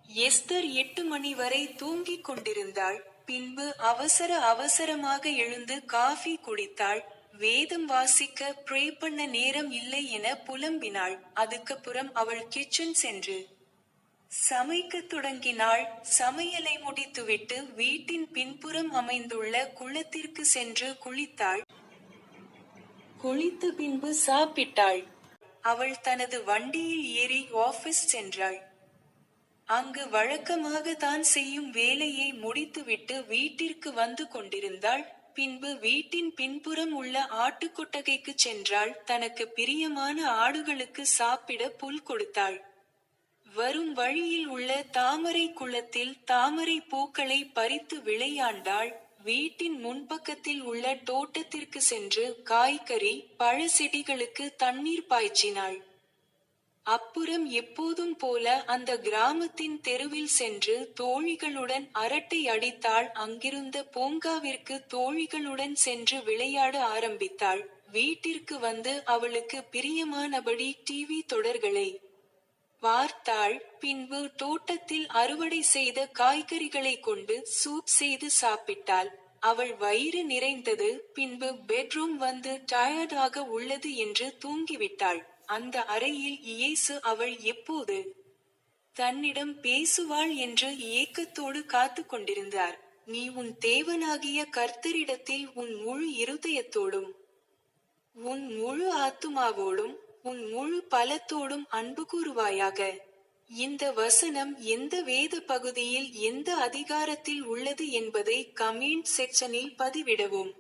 Esther 8 மணி வரை தூங்கிக் கொண்டிருந்தாள். பின்பு அவசரமாக எழுந்து காஃபி குடித்தாள். வேதம் வாசிக்க ப்ரே பண்ண நேரம் இல்லை என புலம்பினாள். அதுக்கப்புறம் அவள் கிச்சன் சென்று சமைக்கத் தொடங்கினாள். சமையலை முடித்துவிட்டு வீட்டின் பின்புறம் அமைந்துள்ள குளத்திற்கு சென்று குளித்தாள். குளித்த பின்பு சாப்பிட்டாள். அவள் தனது வண்டியில் ஏறி ஆபீஸ் சென்றாள். அங்கு வழக்கமாக தான் செய்யும் வேலையை முடித்துவிட்டு வீட்டிற்கு வந்து கொண்டிருந்தாள். பின்பு வீட்டின் பின்புறம் உள்ள ஆட்டுக்கொட்டகைக்கு சென்றாள். தனக்கு பிரியமான ஆடுகளுக்கு சாப்பிட புல் கொடுத்தாள். வரும் வழியில் உள்ள தாமரை குளத்தில் தாமரை பூக்களை பறித்து விளையாண்டாள். வீட்டின் முன்பக்கத்தில் உள்ள தோட்டத்திற்கு சென்று காய்கறி, பழ செடிகளுக்கு தண்ணீர் பாய்ச்சினாள். அப்புறம் எப்போதும் போல அந்த கிராமத்தின் தெருவில் சென்று தோழிகளுடன் அரட்டை அடித்தாள். அங்கிருந்த பூங்காவிற்கு தோழிகளுடன் சென்று விளையாட ஆரம்பித்தாள். வீட்டிற்கு வந்து அவளுக்கு பிரியமானபடி டிவி தொடர்களை பார்த்தாள். பின்பு தோட்டத்தில் அறுவடை செய்த காய்கறிகளை கொண்டு சூப் செய்து சாப்பிட்டாள். அவள் வயிறு நிறைந்தது. பின்பு பெட்ரூம் வந்து டயர்டாக உள்ளது என்று தூங்கிவிட்டாள். அந்த அறையில் இயேசு அவள் எப்போது தன்னிடம் பேசுவாள் என்று ஏக்கத்தோடு காத்து கொண்டிருந்தார். நீ உன் தேவனாகிய கர்த்தரிடத்தில் உன் முழு இருதயத்தோடும் உன் முழு ஆத்துமாவோடும் உன் முழு பலத்தோடும் அன்பு கூறுவாயாக. இந்த வசனம் எந்த வேத பகுதியில் எந்த அதிகாரத்தில் உள்ளது என்பதை கமெண்ட் செக்ஷனில் பதிவிடவும்.